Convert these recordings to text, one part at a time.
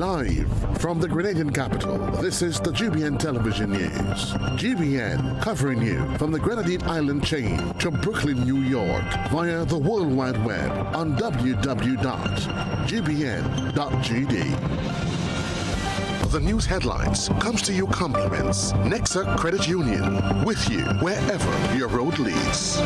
Live from the Grenadian capital, this is the GBN television news. GBN covering you from the Grenadine Island chain to Brooklyn, New York via the World Wide Web on www.gbn.gd. The news headlines comes to you compliments Nexa Credit Union, with you wherever your road leads.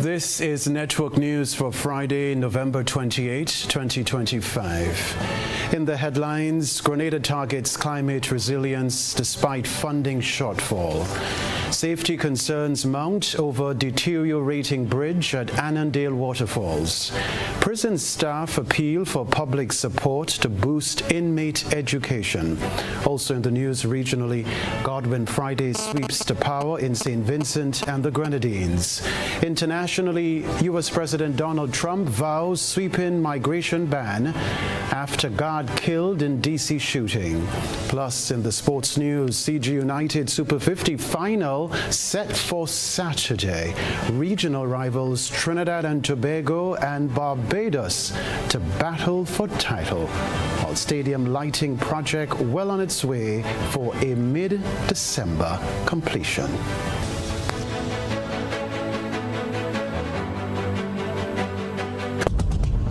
This is Network News for Friday, November 28, 2025. In the headlines, Grenada targets climate resilience despite funding shortfall. Safety concerns mount over deteriorating bridge at Annandale Waterfalls. Prison staff appeal for public support to boost inmate education. Also in the news regionally, Godwin Friday sweeps to power in St. Vincent and the Grenadines. Internationally, U.S. President Donald Trump vows sweeping migration ban after guard killed in D.C. shooting. Plus, in the sports news, CG United Super 50 final set for Saturday. Regional rivals Trinidad and Tobago and Barbados to battle for title, while stadium lighting project well on its way for a mid-December completion.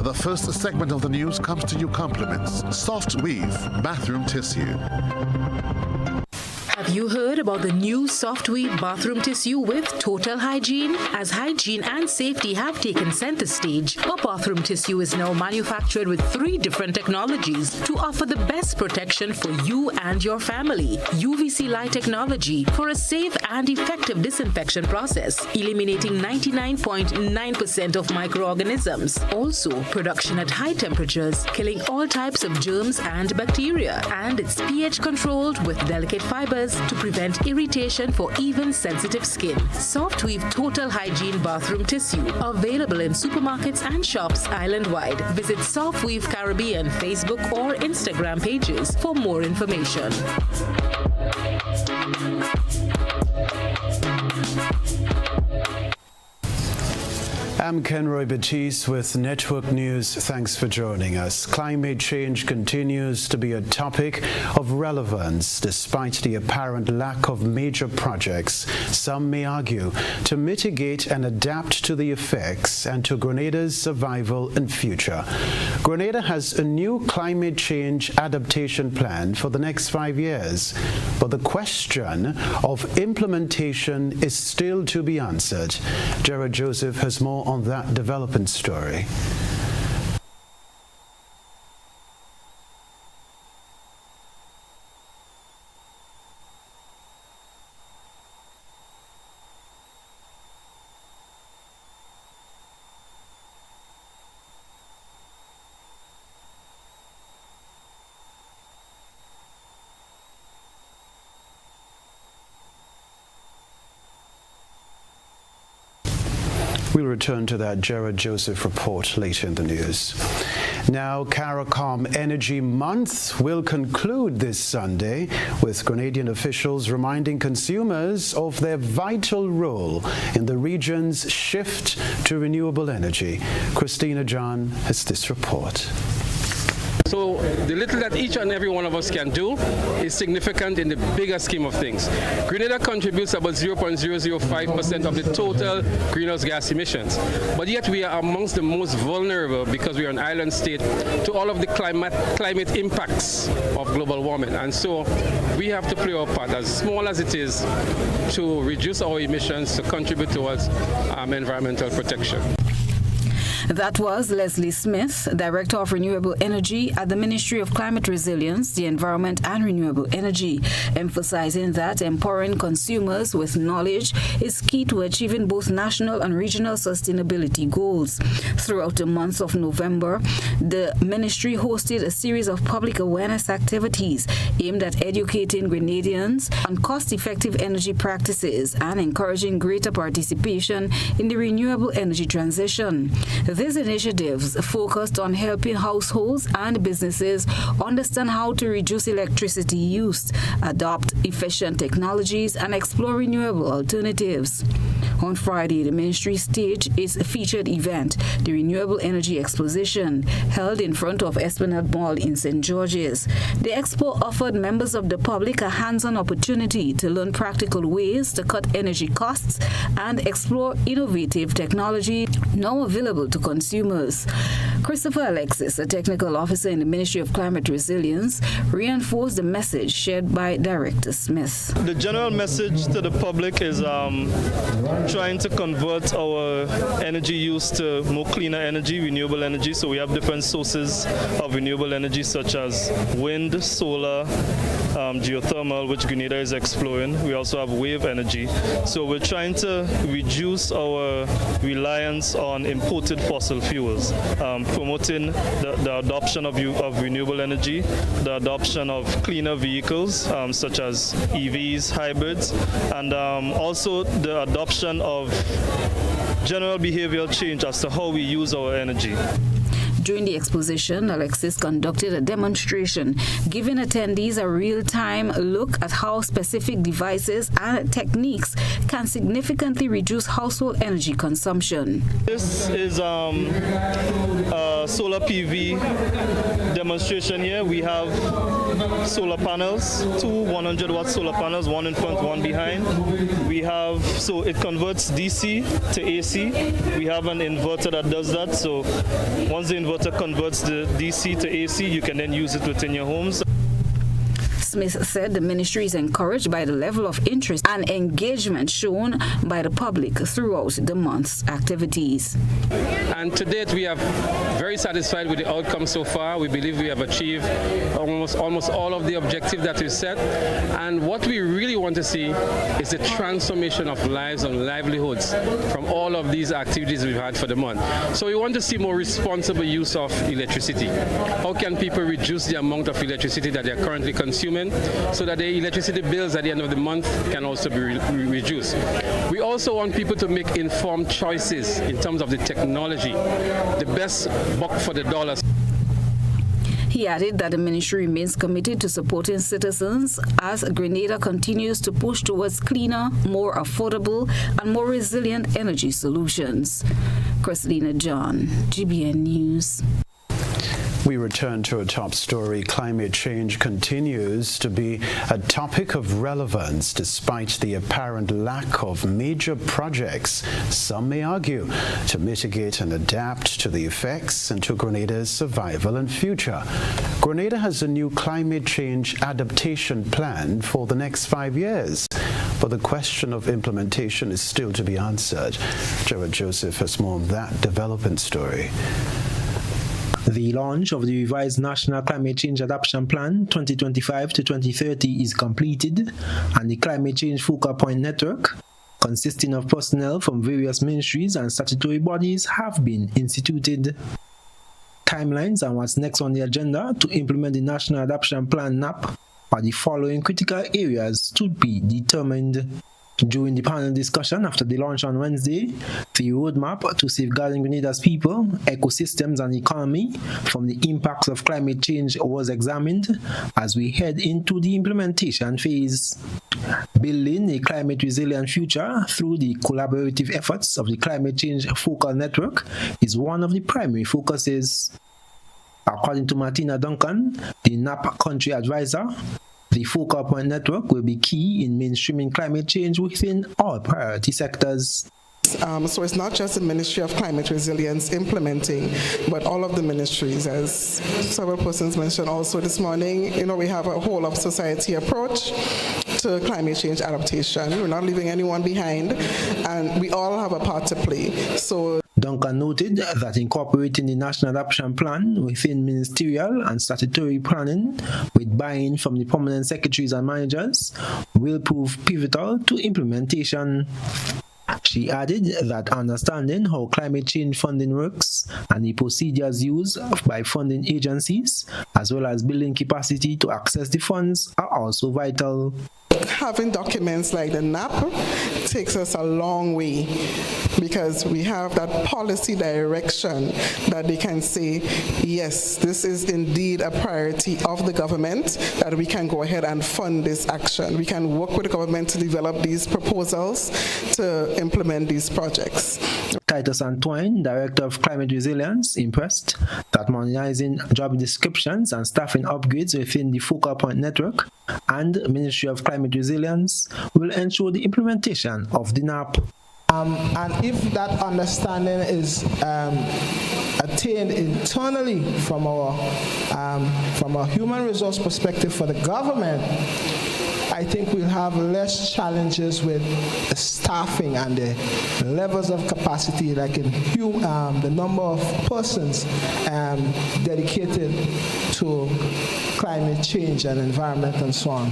The first segment of the news comes to you compliments Soft Weave bathroom tissue. Have you heard about the new Soft Weave bathroom tissue with total hygiene? As hygiene and safety have taken center stage, our bathroom tissue is now manufactured with 3 different technologies to offer the best protection for you and your family. UVC light technology for a safe and effective disinfection process, eliminating 99.9% of microorganisms. Also, production at high temperatures, killing all types of germs and bacteria. And it's pH controlled with delicate fibers to prevent irritation for even sensitive skin. Soft Weave Total Hygiene Bathroom Tissue, available in supermarkets and shops island-wide. Visit Soft Weave Caribbean Facebook or Instagram pages for more information. I'm Kenroy Baptiste with Network News. Thanks for joining us. Climate change continues to be a topic of relevance despite the apparent lack of major projects, some may argue, to mitigate and adapt to the effects and to Grenada's survival and future. Grenada has a new climate change adaptation plan for the next 5 years, but the question of implementation is still to be answered. Jared Joseph has more on that development story. We'll return to that Jared Joseph report later in the news. Now, CARICOM Energy Month will conclude this Sunday, with Grenadian officials reminding consumers of their vital role in the region's shift to renewable energy. Christina John has this report. So the little that each and every one of us can do is significant in the bigger scheme of things. Grenada contributes about 0.005% of the total greenhouse gas emissions, but yet we are amongst the most vulnerable, because we are an island state, to all of the climate impacts of global warming. And so we have to play our part, as small as it is, to reduce our emissions, to contribute towards environmental protection. That was Leslie Smith, Director of Renewable Energy at the Ministry of Climate Resilience, the Environment and Renewable Energy, emphasizing that empowering consumers with knowledge is key to achieving both national and regional sustainability goals. Throughout the month of November, the ministry hosted a series of public awareness activities aimed at educating Grenadians on cost-effective energy practices and encouraging greater participation in the renewable energy transition. These initiatives focused on helping households and businesses understand how to reduce electricity use, adopt efficient technologies, and explore renewable alternatives. On Friday, the ministry staged its featured event, the Renewable Energy Exposition, held in front of Esplanade Mall in St. George's. The expo offered members of the public a hands-on opportunity to learn practical ways to cut energy costs and explore innovative technology now available to consumers. Christopher Alexis, a technical officer in the Ministry of Climate Resilience, reinforced the message shared by Director Smith. The general message to the public is trying to convert our energy use to more cleaner energy, renewable energy. So we have different sources of renewable energy such as wind, solar, geothermal, which Grenada is exploring. We also have wave energy. So we're trying to reduce our reliance on imported fossil fuels, promoting the adoption of renewable energy, the adoption of cleaner vehicles such as EVs, hybrids, and also the adoption of general behavioral change as to how we use our energy. During the exposition, Alexis conducted a demonstration, giving attendees a real-time look at how specific devices and techniques can significantly reduce household energy consumption. This is a solar PV demonstration here. We have solar panels, two 100-watt solar panels, one in front, one behind. We have, so it converts DC to AC. We have an inverter that does that. So once the inverter converts the DC to AC, you can then use it within your homes. Smith said the ministry is encouraged by the level of interest and engagement shown by the public throughout the month's activities. And to date, we are very satisfied with the outcome so far. We believe we have achieved almost all of the objectives that we set. And what we really want to see is the transformation of lives and livelihoods from all of these activities we've had for the month. So we want to see more responsible use of electricity. How can people reduce the amount of electricity that they're currently consuming so that their electricity bills at the end of the month can also be reduced? We also want people to make informed choices in terms of the technology, the best buck for the dollar. He added that the ministry remains committed to supporting citizens as Grenada continues to push towards cleaner, more affordable, and more resilient energy solutions. Christina John, GBN News. We return to a top story. Climate change continues to be a topic of relevance despite the apparent lack of major projects, some may argue, to mitigate and adapt to the effects and to Grenada's survival and future. Grenada has a new climate change adaptation plan for the next 5 years, but the question of implementation is still to be answered. Jared Joseph has more on that development story. The launch of the revised National Climate Change Adaptation Plan 2025 to 2030 is completed, and the Climate Change Focal Point Network, consisting of personnel from various ministries and statutory bodies, have been instituted. Timelines and what's next on the agenda to implement the National Adaptation Plan NAP are the following critical areas to be determined. During the panel discussion after the launch on Wednesday, the roadmap to safeguarding Grenada's people, ecosystems and economy from the impacts of climate change was examined as we head into the implementation phase. Building a climate resilient future through the collaborative efforts of the Climate Change Focal Network is one of the primary focuses. According to Martina Duncan, the NAP country advisor, the Focal Point Network will be key in mainstreaming climate change within all priority sectors. So it's not just the Ministry of Climate Resilience implementing, but all of the ministries, as several persons mentioned also this morning. We have a whole of society approach to climate change adaptation. We're not leaving anyone behind, and we all have a part to play. So Duncan noted that incorporating the National Adaptation Plan within ministerial and statutory planning with buy-in from the permanent secretaries and managers will prove pivotal to implementation. She added that understanding how climate change funding works and the procedures used by funding agencies, as well as building capacity to access the funds, are also vital. having documents like the NAP takes us a long way, because we have that policy direction that they can say, yes, this is indeed a priority of the government, that we can go ahead and fund this action. We can work with the government to develop these proposals to implement these projects. Titus Antoine, Director of Climate Resilience, impressed that modernizing job descriptions and staffing upgrades within the focal point network and Ministry of Climate Resilience will ensure the implementation of the NAP. And if that understanding is attained internally from a human resource perspective for the government, I think we'll have less challenges with the staffing and the levels of capacity, like in the number of persons dedicated to climate change and environment and so on.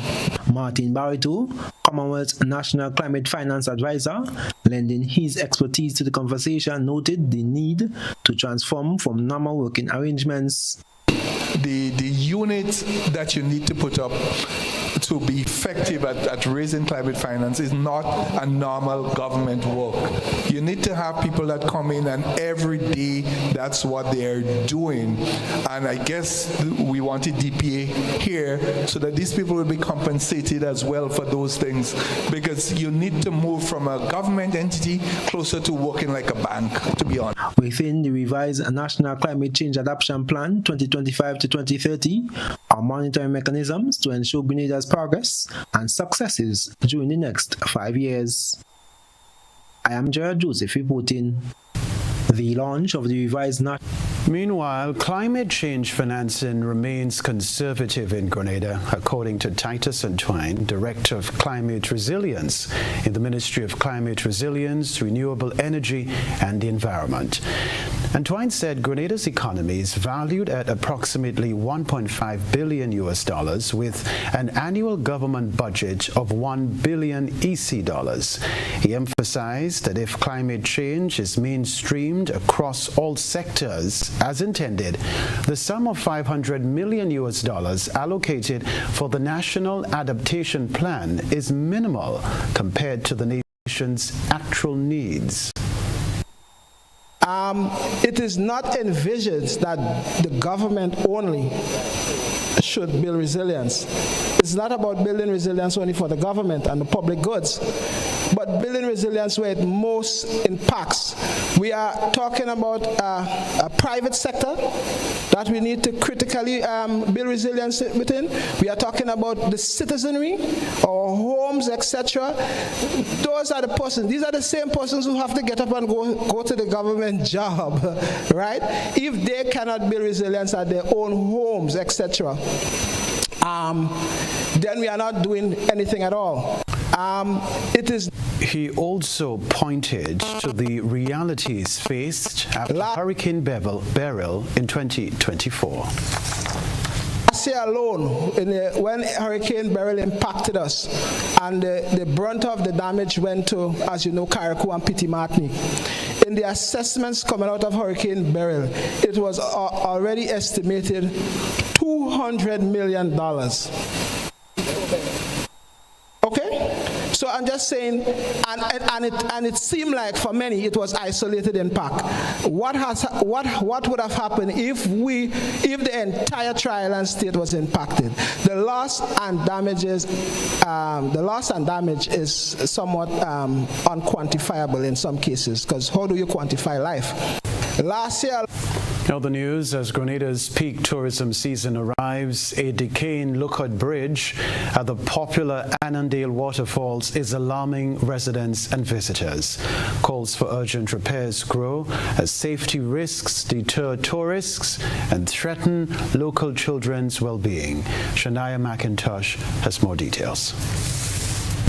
Martin Barito, Commonwealth National Climate Finance Advisor, lending his expertise to the conversation, noted the need to transform from normal working arrangements. The unit that you need to put up to be effective at raising climate finance is not a normal government work. You need to have people that come in and every day that's what they're doing. And I guess we wanted DPA here so that these people will be compensated as well for those things, because you need to move from a government entity closer to working like a bank, to be honest. Within the revised National Climate Change Adaptation Plan 2025 to 2030 are monitoring mechanisms to ensure Grenada's progress and successes during the next 5 years. I am Gerard Joseph reporting. The launch of the revised Meanwhile, climate change financing remains conservative in Grenada, according to Titus Antoine, Director of Climate Resilience in the Ministry of Climate Resilience, Renewable Energy and the Environment. Antoine said Grenada's economy is valued at approximately $1.5 billion with an annual government budget of $1 billion EC. He emphasized that if climate change is mainstreamed across all sectors as intended, the sum of $500 million allocated for the National Adaptation Plan is minimal compared to the nation's actual needs. It is not envisioned that the government only should build resilience. It's not about building resilience only for the government and the public goods, but building resilience where it most impacts. We are talking about a private sector that we need to critically build resilience within. We are talking about the citizenry, our homes, etc. Those are the persons. These are the same persons who have to get up and go to the government job, right? If they cannot build resilience at their own homes, etc., then we are not doing anything at all. He also pointed to the realities faced after Hurricane Beryl in 2024. Last year alone, when Hurricane Beryl impacted us, and the brunt of the damage went to, as you know, Carriacou and Petit Martinique. In the assessments coming out of Hurricane Beryl, it was already estimated $200 million. Okay? So I'm just saying, and it seemed like for many it was isolated impact. What would have happened if the entire tri-island state was impacted? The loss and damage is somewhat unquantifiable in some cases, because how do you quantify life? Last year. Now the news, as Grenada's peak tourism season arrives, a decaying lookout bridge at the popular Annandale waterfalls is alarming residents and visitors. Calls for urgent repairs grow as safety risks deter tourists and threaten local children's well-being. Shania McIntosh has more details.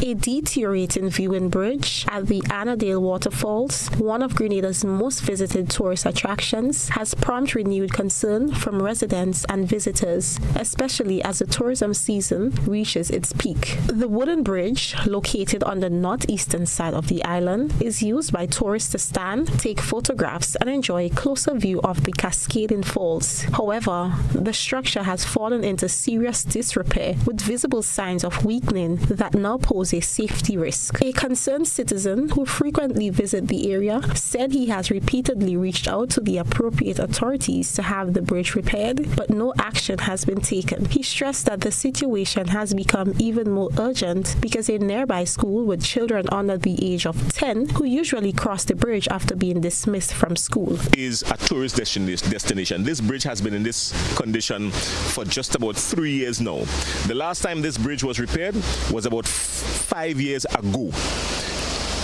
A deteriorating viewing bridge at the Annadale Waterfalls, one of Grenada's most visited tourist attractions, has prompted renewed concern from residents and visitors, especially as the tourism season reaches its peak. The wooden bridge, located on the northeastern side of the island, is used by tourists to stand, take photographs, and enjoy a closer view of the cascading falls. However, the structure has fallen into serious disrepair with visible signs of weakening that now pose a safety risk. A concerned citizen who frequently visits the area said he has repeatedly reached out to the appropriate authorities to have the bridge repaired, but no action has been taken. He stressed that the situation has become even more urgent because a nearby school with children under the age of 10 who usually cross the bridge after being dismissed from school is a tourist destination. This bridge has been in this condition for just about 3 years now. The last time this bridge was repaired was about 5 years ago.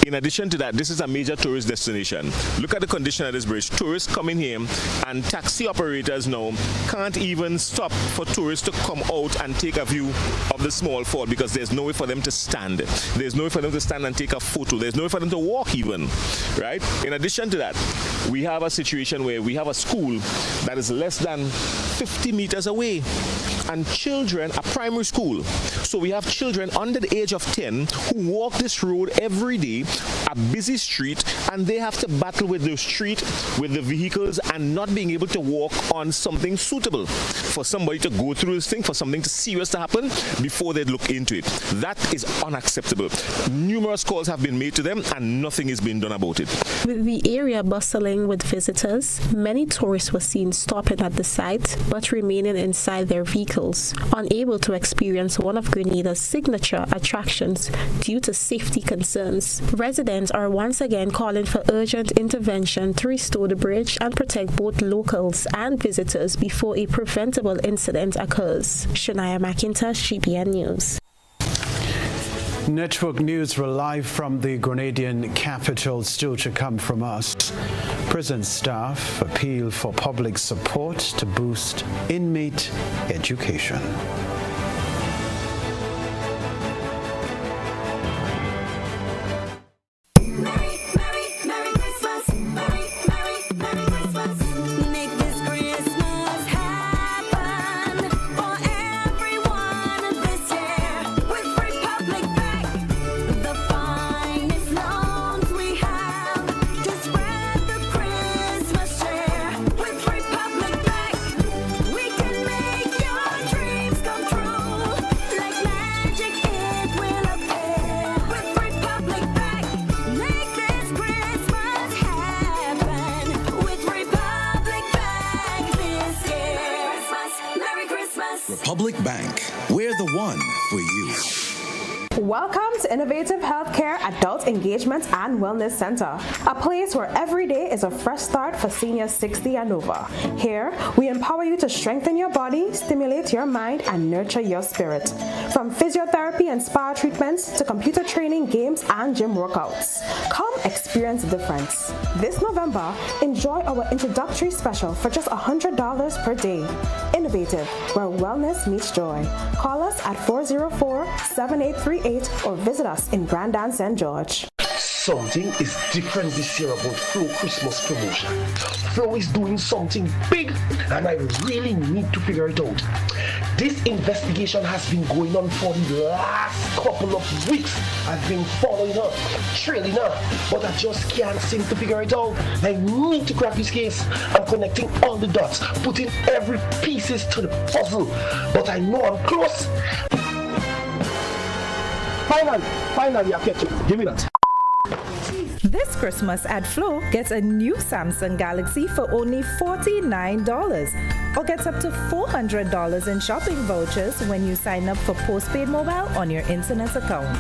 In addition to that, this is a major tourist destination. Look at the condition of this bridge. Tourists come in here and taxi operators now can't even stop for tourists to come out and take a view of the small fall because there's no way for them to stand. There's no way for them to stand and take a photo. There's no way for them to walk even, right? In addition to that, we have a situation where we have a school that is less than 50 meters away and children, a primary school. So we have children under the age of 10 who walk this road every day, a busy street, and they have to battle with the street, with the vehicles, and not being able to walk on something suitable for somebody to go through this thing, for something serious to happen before they look into it. That is unacceptable. Numerous calls have been made to them and nothing is being done about it. With the area bustling with visitors, many tourists were seen stopping at the site but remaining inside their vehicles, unable to experience one of Grenada's signature attractions due to safety concerns. Residents are once again calling for urgent intervention to restore the bridge and protect both locals and visitors before a preventable incident occurs. Shania McIntosh, GBN News. Network news were live from the Grenadian capital, still to come from us. Prison staff appeal for public support to boost inmate education. Republic Bank, we're the one for you. Welcome to Innovative Healthcare Adult Engagement and Wellness Center, a place where every day is a fresh start for seniors 60 and over. Here, we empower you to strengthen your body, stimulate your mind, and nurture your spirit. From physiotherapy and spa treatments to computer training, games, and gym workouts. Come experience the difference. This November, enjoy our introductory special for just $100 per day. Innovative, where wellness meets joy. Call us at 404-7838 or visit us in Grandin St. George. Something is different this year about Flow Christmas promotion. Flow is doing something big and I really need to figure it out. This investigation has been going on for the last couple of weeks. I've been following her, trailing her, but I just can't seem to figure it out. I need to crack this case. I'm connecting all the dots, putting every pieces to the puzzle, but I know I'm close. Finally, I catch you. Give me that. This Christmas at Flow, get a new Samsung Galaxy for only $49 or get up to $400 in shopping vouchers when you sign up for postpaid mobile on your internet account.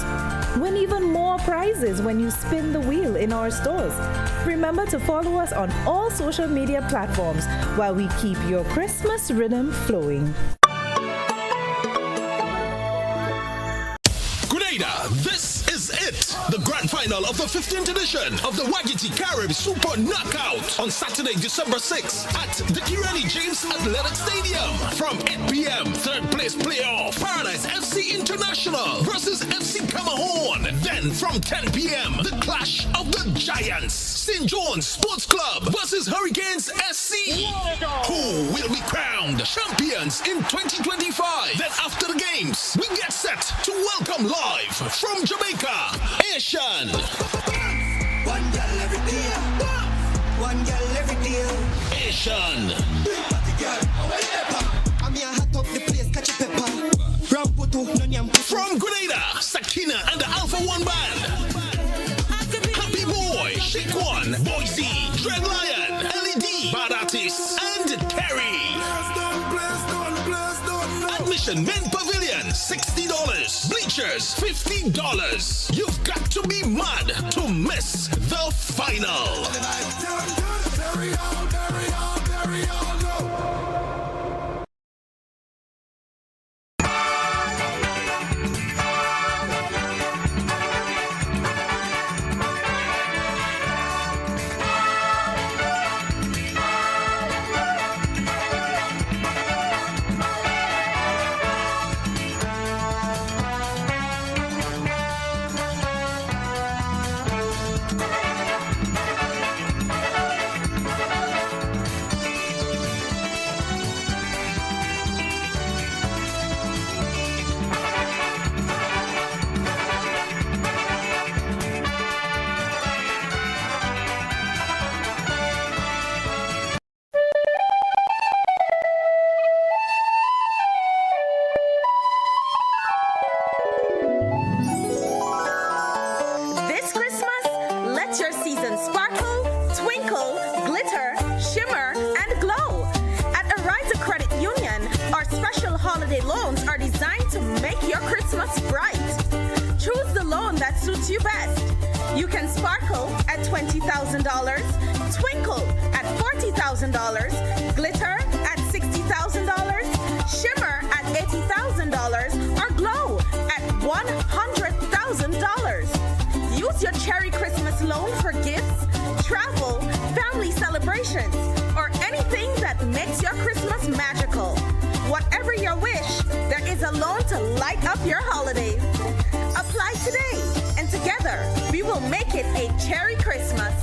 Win even more prizes when you spin the wheel in our stores. Remember to follow us on all social media platforms while we keep your Christmas rhythm flowing. Grenada, this is it. the grand final of the 15th edition of the Wagiti Carib Super Knockout on Saturday, December 6th at the Kirani James Athletic Stadium from 8 p.m. Third place playoff, Paradise FC International versus FC Camahorn. Then from 10 p.m., the clash of the Giants, St. John's Sports Club versus Hurricanes SC. Who will be crowned champions in 2025? Then after the games, we get set to welcome live from Jamaica, Asian. One girl every day. One girl every day. Asian. From Grenada, Sakina and the Alpha One Band. Happy Boy, Shake One, Boise, Dread Lion, LED, Baptiste, and Terry. Admission Main Pavilion, $60. Bleachers, $50. You've got to be mad to miss the final. Loans are designed to make your Christmas bright. Choose the loan that suits you best. You can sparkle at $20,000, twinkle at $40,000, glitter at $60,000, shimmer at $80,000, or glow at $100,000. Use your Cherry Christmas loan for gifts, travel, family celebrations, or anything that makes your Christmas magical. Whatever your wish, there is a loan to light up your holidays. Apply today, and together we will make it a Cherry Christmas.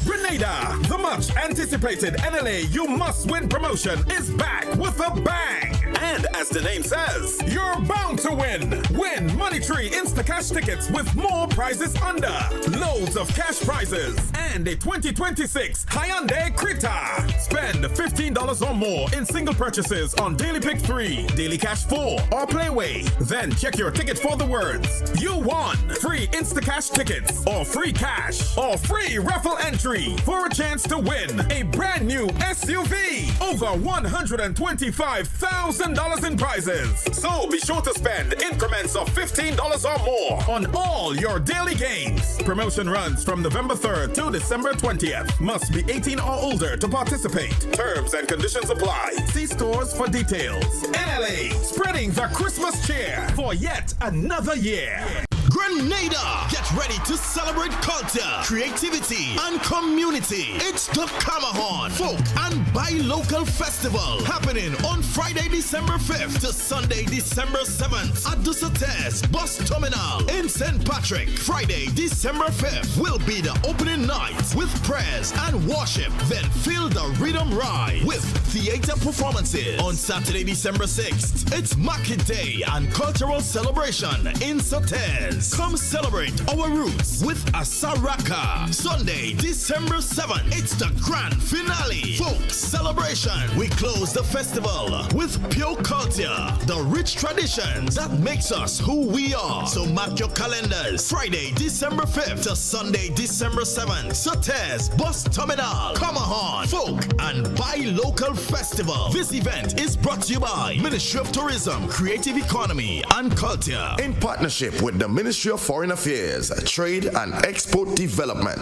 Grenada, the much anticipated NLA You Must Win promotion is back with a bang. And as the name says, you're bound to win. Win Money Tree Insta-Cash tickets with more prizes under. Loads of cash prizes and a 2026 Hyundai Creta. Spend $15 or more in single purchases on Daily Pick 3, Daily Cash 4, or Playway. Then check your ticket for the words you won. Free Insta-Cash tickets or free cash or free raffle entry for a chance to win a brand new SUV. Over $125,000 in prizes. So be sure to spend increments of $15 or more on all your daily games. Promotion runs from November 3rd to December 20th. Must be 18 or older to participate. Terms and conditions apply. See stores for details. NLA, spreading the Christmas cheer for yet another year. Grenada, get ready to celebrate culture, creativity, and community. It's the Camahorn Folk and Buy Local Festival happening on Friday, December 5th to Sunday, December 7th at the Sates Bus Terminal in St. Patrick. Friday, December 5th will be the opening night with prayers and worship. Then feel the rhythm ride with theater performances. On Saturday, December 6th, it's Market Day and cultural celebration in Sates. Come celebrate our roots with Asaraka. Sunday, December 7th, it's the grand finale. Folk celebration. We close the festival with pure culture, the rich traditions that makes us who we are. So mark your calendars. Friday, December 5th to Sunday, December 7th. Sates Bus Terminal, Camahorn Folk and Buy Local Festival. This event is brought to you by Ministry of Tourism, Creative Economy and Culture in partnership with the Ministry of Foreign Affairs, Trade and Export Development.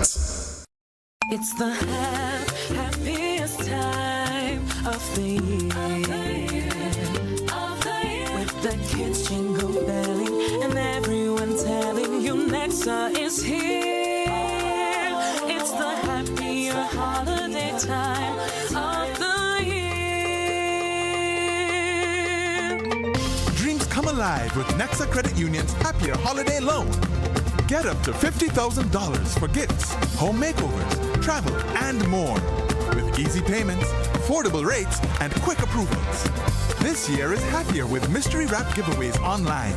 It's the happiest time of the year. jingle belling, and everyone telling you Nexa is here. It's the happier holiday time of the year. Dreams come alive with Nexa Credit Union's Happier Holiday Loan. Get up to $50,000 for gifts, home makeovers, travel, and more. With easy payments, affordable rates, and quick approvals. This year is happier with mystery wrap giveaways online,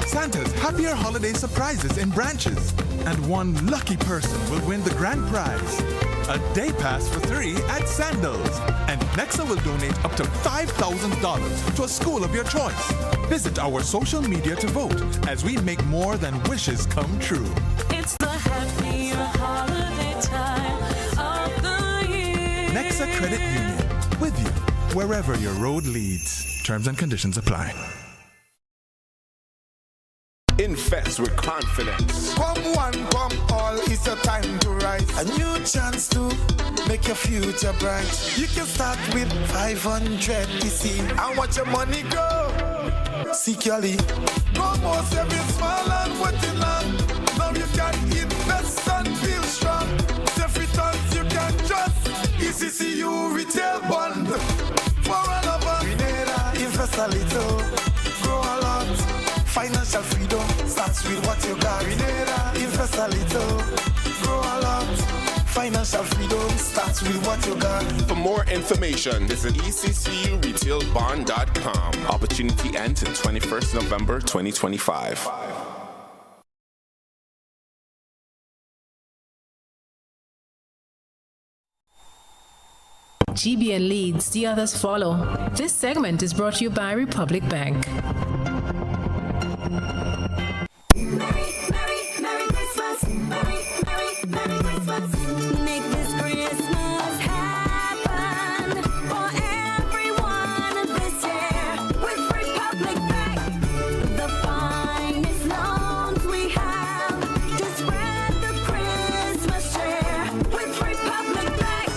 Santa's Happier Holiday surprises in branches, and one lucky person will win the grand prize. A day pass for 3 at Sandals. And Nexa will donate up to $5,000 to a school of your choice. Visit our social media to vote as we make more than wishes come true. It's the happier holiday time of the year. Nexa Credit Union, with you wherever your road leads. Terms and conditions apply. Invest with confidence. Come one, come all, it's your time to rise. A new chance to make your future bright. You can start with 500 EC and watch your money grow securely. No more saving small and waiting long. Now you can invest and feel strong. Safe returns you can trust. ECCU retail bond. For all of us, invest a little, grow a lot. Financial freedom starts with what you got. Invest a little, grow a lot. Financial freedom starts with what you got. For more information, visit ECCURetailBond.com. Opportunity ends in 21st November 2025. GBN leads, the others follow. This segment is brought to you by Republic Bank. Merry Christmas. Merry Christmas. Make this Christmas happen for everyone this year with Republic Bank. The finest loans we have to spread the Christmas cheer. With Republic Bank,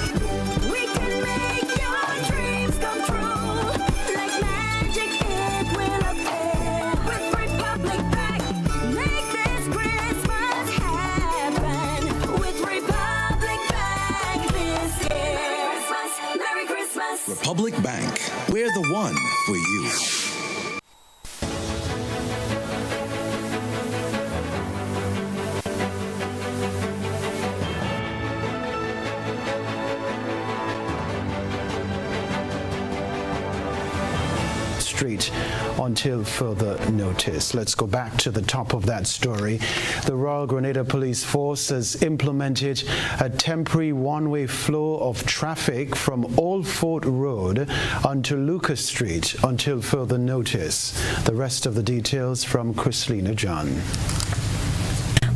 we can make your dreams come true. Like magic, it will appear. With Republic Bank, make this Christmas happen. With Republic Bank this year. Merry Christmas. Republic Bank, we're the one for you. Street until further notice. Let's go back to the top of that story. The Royal Grenada Police Force has implemented a temporary one-way flow of traffic from Old Fort Road onto Lucas Street until further notice. The rest of the details from Chrislina John.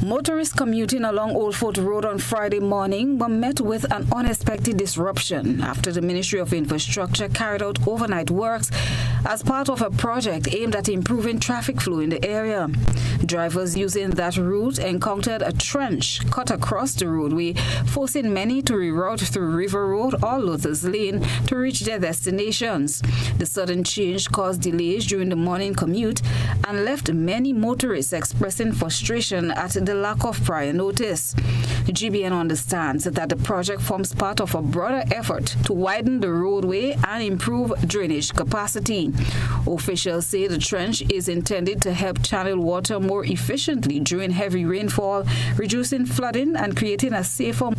Motorists commuting along Old Fort Road on Friday morning were met with an unexpected disruption after the Ministry of Infrastructure carried out overnight works as part of a project aimed at improving traffic flow in the area. Drivers using that route encountered a trench cut across the roadway, forcing many to reroute through River Road or Lotus Lane to reach their destinations. The sudden change caused delays during the morning commute and left many motorists expressing frustration at the lack of prior notice. The GBN understands that the project forms part of a broader effort to widen the roadway and improve drainage capacity. Officials say the trench is intended to help channel water more efficiently during heavy rainfall, reducing flooding and creating a safer,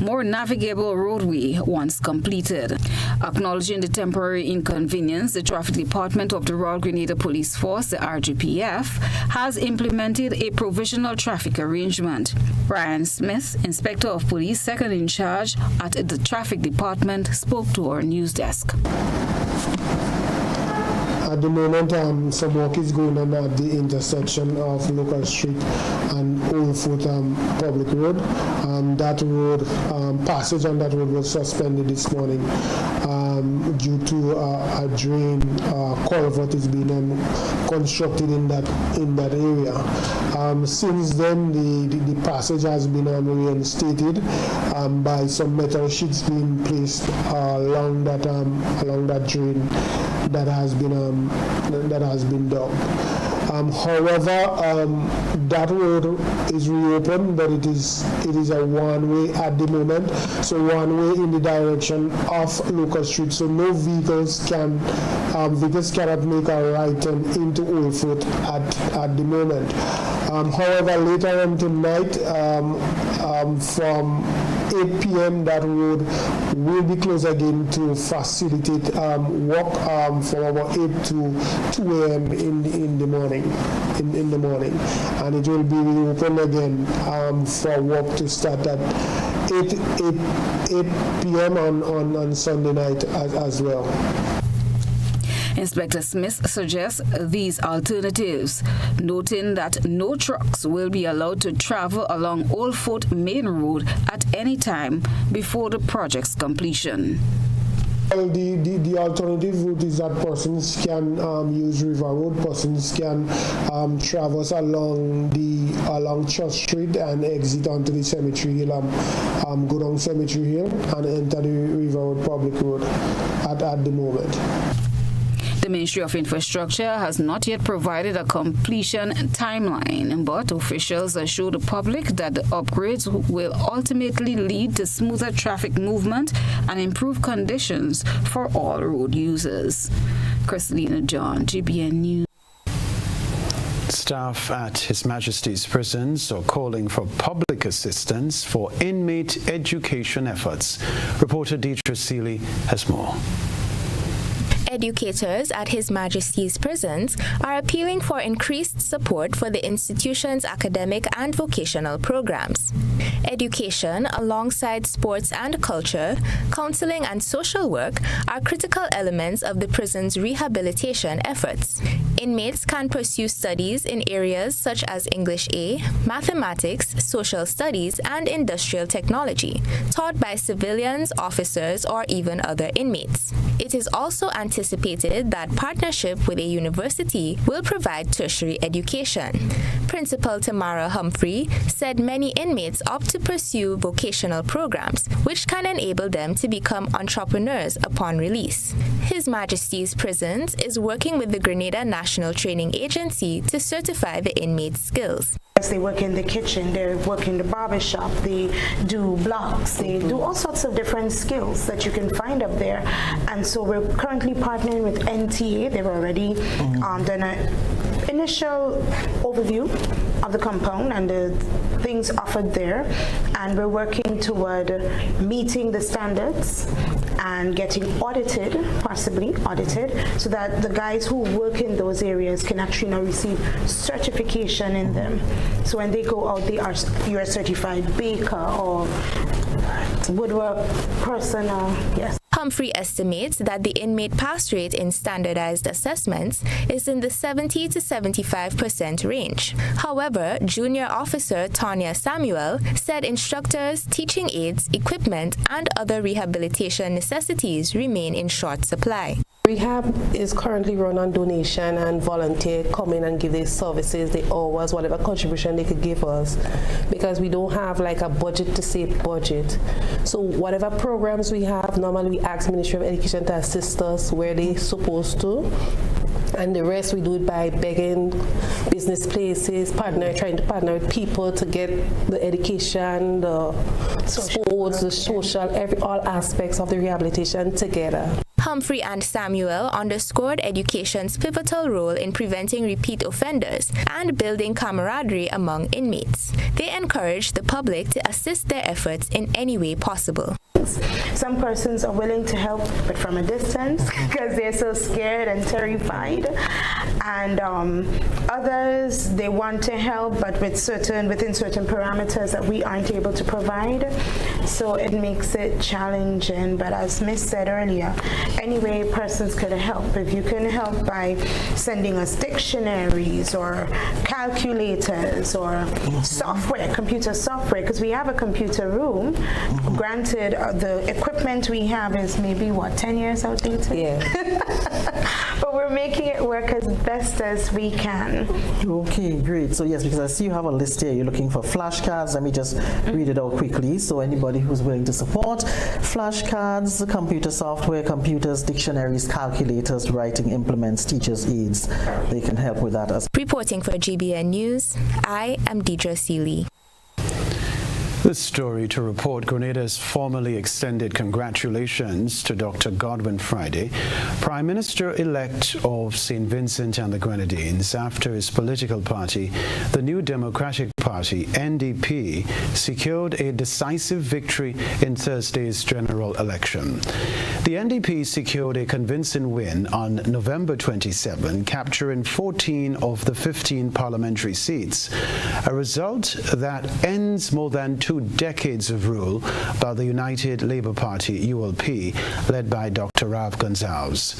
more navigable roadway once completed. Acknowledging the temporary inconvenience, the Traffic Department of the Royal Grenada Police Force, the RGPF, has implemented a provisional traffic arrangement. Brian Smith, Inspector of Police, second in charge at the Traffic Department, spoke to our news desk. At the moment, some work is going on at the intersection of Local Street and Old Fort Public Road. That road, passage on that road was suspended this morning due to a drain culvert is being constructed in that area. Since then, the passage has been reinstated by some metal sheets being placed along that drain that has been dug. However, that road is reopened, but it is a one-way at the moment. So one-way in the direction of Locust Street. So no vehicles cannot make a right turn into Old Fort at the moment. However, later on tonight, from 8 p.m. that road will be closed again to facilitate walk from about 8 to 2 a.m. in the morning, and it will be reopened again for walk to start at 8 p.m. on Sunday night as well. Inspector Smith suggests these alternatives, noting that no trucks will be allowed to travel along Old Fort Main Road at any time before the project's completion. Well, the alternative route is that persons can use River Road. Persons can traverse along Church Street and exit onto the Cemetery Hill, go down Cemetery Hill and enter the River Road Public Road at the moment. The Ministry of Infrastructure has not yet provided a completion timeline, but officials assure the public that the upgrades will ultimately lead to smoother traffic movement and improved conditions for all road users. Christina John, GBN News. Staff at His Majesty's prisons are calling for public assistance for inmate education efforts. Reporter Deidre Seeley has more. Educators at His Majesty's prisons are appealing for increased support for the institution's academic and vocational programs. Education, alongside sports and culture, counseling and social work, are critical elements of the prison's rehabilitation efforts. Inmates can pursue studies in areas such as English A, mathematics, social studies, and industrial technology, taught by civilians, officers, or even other inmates. It is also anticipated that partnership with a university will provide tertiary education. Principal Tamara Humphrey said many inmates opt to pursue vocational programs, which can enable them to become entrepreneurs upon release. His Majesty's Prisons is working with the Grenada National Training Agency to certify the inmates' skills. They work in the kitchen, they work in the barber shop, they do blocks, they do all sorts of different skills that you can find up there. And so we're currently partnering with NTA. They've already done an initial overview of the compound and the things offered there. And we're working toward meeting the standards and getting audited, possibly audited, so that the guys who work in those areas can actually now receive certification in them. So when they go out, you're a certified baker or woodwork person, yes. Humphrey estimates that the inmate pass rate in standardized assessments is in the 70 to 75% range. However, Junior Officer Tanya Samuel said instructors, teaching aids, equipment, and other rehabilitation necessities remain in short supply. Rehab is currently run on donation and volunteer come in and give their services, their hours, whatever contribution they could give us, because we don't have like a budget to say budget. So whatever programs we have, normally we ask Ministry of Education to assist us where they're supposed to. And the rest we do it by begging business places, trying to partner with people to get the education, the sports, the social, all aspects of the rehabilitation together. Humphrey and Samuel underscored education's pivotal role in preventing repeat offenders and building camaraderie among inmates. They encouraged the public to assist their efforts in any way possible. Some persons are willing to help, but from a distance because they're so scared and terrified. And others, they want to help, but within certain parameters that we aren't able to provide. So it makes it challenging. But as Miss said earlier, any way persons could help. If you can help by sending us dictionaries or calculators or software, computer software, because we have a computer room. Granted, the equipment we have is maybe 10 years outdated? Yeah. But but we're making it work as best as we can. Okay, great. So yes, because I see you have a list here. You're looking for flashcards. Let me just read it out quickly. So anybody who's willing to support, flashcards, computer software, computers, dictionaries, calculators, writing implements, teachers' aids, they can help with that as. Reporting for GBN News, I am Deidre Seeley. This story to report Grenada's formally extended congratulations to Dr. Godwin Friday, Prime Minister-elect of St. Vincent and the Grenadines, after his political party, the New Democratic Party, NDP, secured a decisive victory in Thursday's general election. The NDP secured a convincing win on November 27, capturing 14 of the 15 parliamentary seats, a result that ends more than 2 decades of rule by the United Labour Party, ULP, led by Dr. Rav Gonzalez.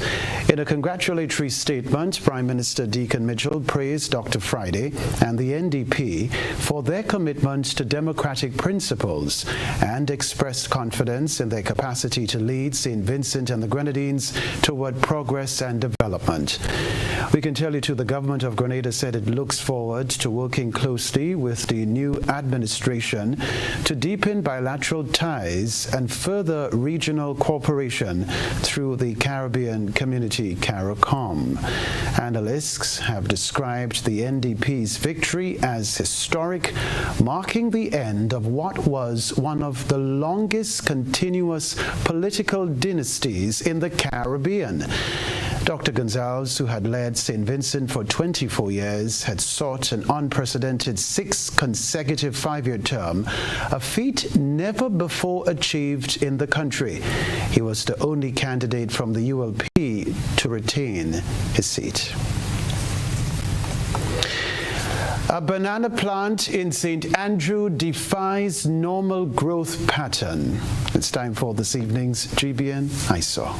In a congratulatory statement, Prime Minister Deacon Mitchell praised Dr. Friday and the NDP for their commitment to democratic principles and expressed confidence in their capacity to lead St. Vincent and the Grenadines toward progress and development. We can tell you too, the government of Grenada said it looks forward to working closely with the new administration to deepen bilateral ties and further regional cooperation through the Caribbean Community CARICOM. Analysts have described the NDP's victory as historic, marking the end of what was one of the longest continuous political dynasties in the Caribbean. Dr. Gonzalez, who had led St. Vincent for 24 years, had sought an unprecedented 6 consecutive 5-year term, a feat never before achieved in the country. He was the only candidate from the ULP to retain his seat. A banana plant in St. Andrew defies normal growth pattern. It's time for this evening's GBN ISO.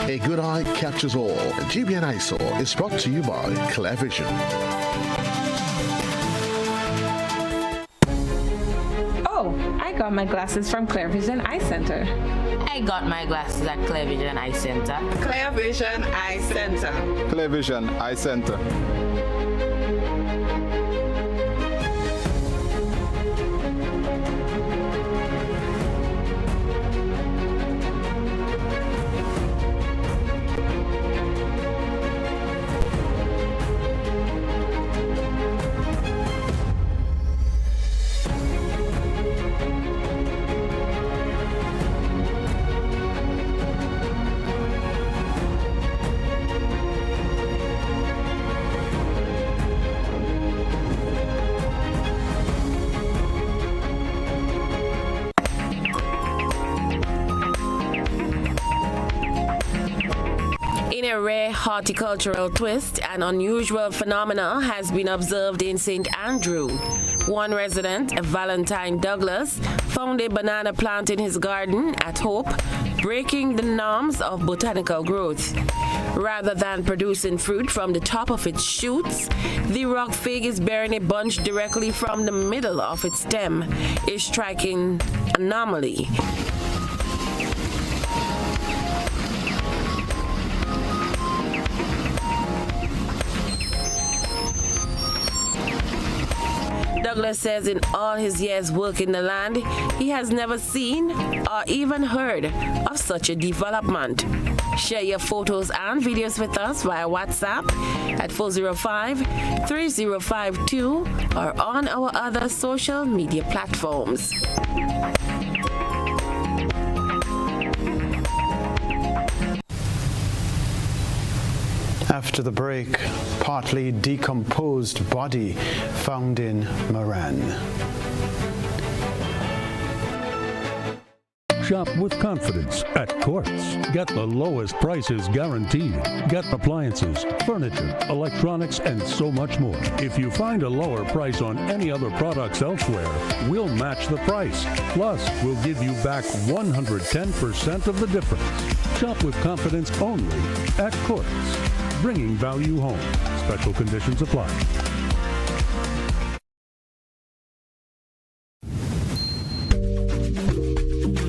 A good eye catches all. GBN ISO is brought to you by Clearvision. Oh, I got my glasses from Clearvision Eye Center. I got my glasses at Clearvision Eye Center. Clearvision Eye Center. Clearvision Eye Center. In a rare horticultural twist, an unusual phenomena has been observed in St. Andrew. One resident, Valentine Douglas, found a banana plant in his garden at Hope, breaking the norms of botanical growth. Rather than producing fruit from the top of its shoots, the rock fig is bearing a bunch directly from the middle of its stem, a striking anomaly. Douglas says in all his years working the land, he has never seen or even heard of such a development. Share your photos and videos with us via WhatsApp at 405-3052 or on our other social media platforms. After the break, partly decomposed body found in Moran. Shop with confidence at Quartz. Get the lowest prices guaranteed. Get appliances, furniture, electronics, and so much more. If you find a lower price on any other products elsewhere, we'll match the price. Plus, we'll give you back 110% of the difference. Shop with confidence only at Quartz. Bringing value home. Special conditions apply.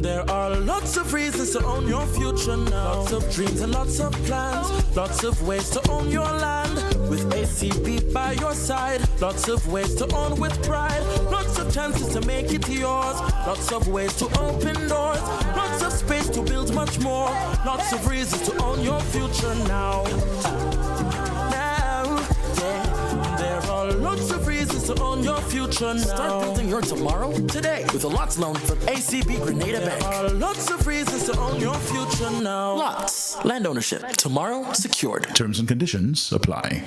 There are lots Lots of reasons to own your future now. Lots of dreams and lots of plans. Lots of ways to own your land. With ACB by your side. Lots of ways to own with pride. Lots of chances to make it yours. Lots of ways to open doors. Lots of space to build much more. Lots of reasons to own your future now. There are lots of reasons to own your future now. Start building your tomorrow today with a Lots loan from ACB Grenada Bank. There are lots of reasons to own your future now. Lots. Land ownership. Tomorrow secured. Terms and conditions apply.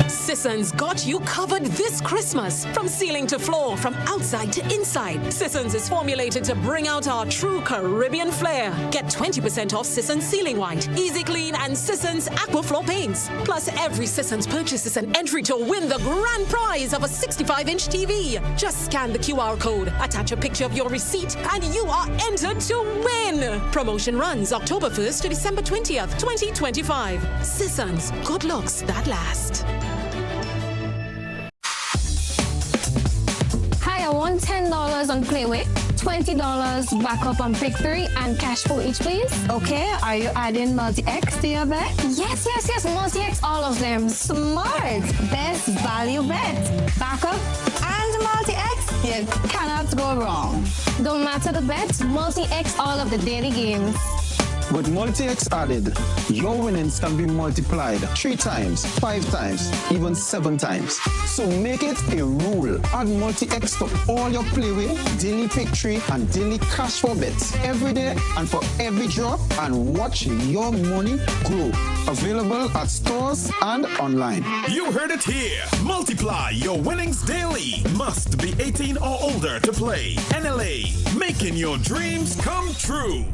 Sisson's got you covered this Christmas. From ceiling to floor, from outside to inside. Sisson's is formulated to bring out our true Caribbean flair. Get 20% off Sisson's Ceiling White, Easy Clean, and Sisson's Aquaflow paints. Plus, every Sisson's purchase is an entry to win the grand prize of a 65-inch TV. Just scan the QR code, attach a picture of your receipt, and you are entered to win. Promotion runs October 1st to December 20th, 2025. Sisson's, good looks that last. I want $10 on Playway, $20 backup on Pick 3, and cash for each, please. Okay, are you adding multi-X to your bet? Yes, multi-X, all of them. Smart. Best value bet. Backup and multi-X, you cannot go wrong. Don't matter the bet, multi-X all of the daily games. With multi-X added, your winnings can be multiplied 3 times, 5 times, even 7 times. So make it a rule. Add multi-X to all your Playway, daily Pick 3, and daily cash for bets every day and for every drop, and watch your money grow. Available at stores and online. You heard it here. Multiply your winnings daily. Must be 18 or older to play. NLA, making your dreams come true.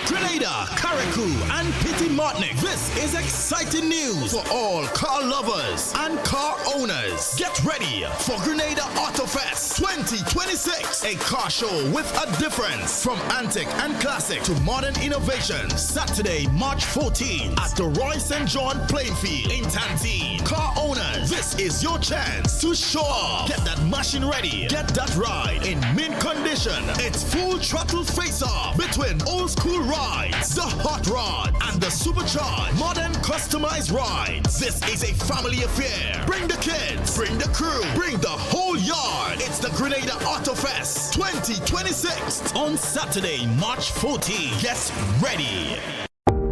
Grenada, Carriacou, and Petit Martinique. This is exciting news for all car lovers and car owners. Get ready for Grenada Auto Fest 2026, a car show with a difference. From antique and classic to modern innovations. Saturday, March 14 at the Roy St. John playing field in Tantine. Car owners, this is your chance to show off. Get that machine ready. Get that ride in mint condition. It's full throttle face-off between old school rides, the hot rod, and the supercharged modern customized rides. This is a family affair. Bring the kids, bring the crew, bring the whole yard. It's the Grenada Auto Fest 2026 on Saturday, March 14. Get ready.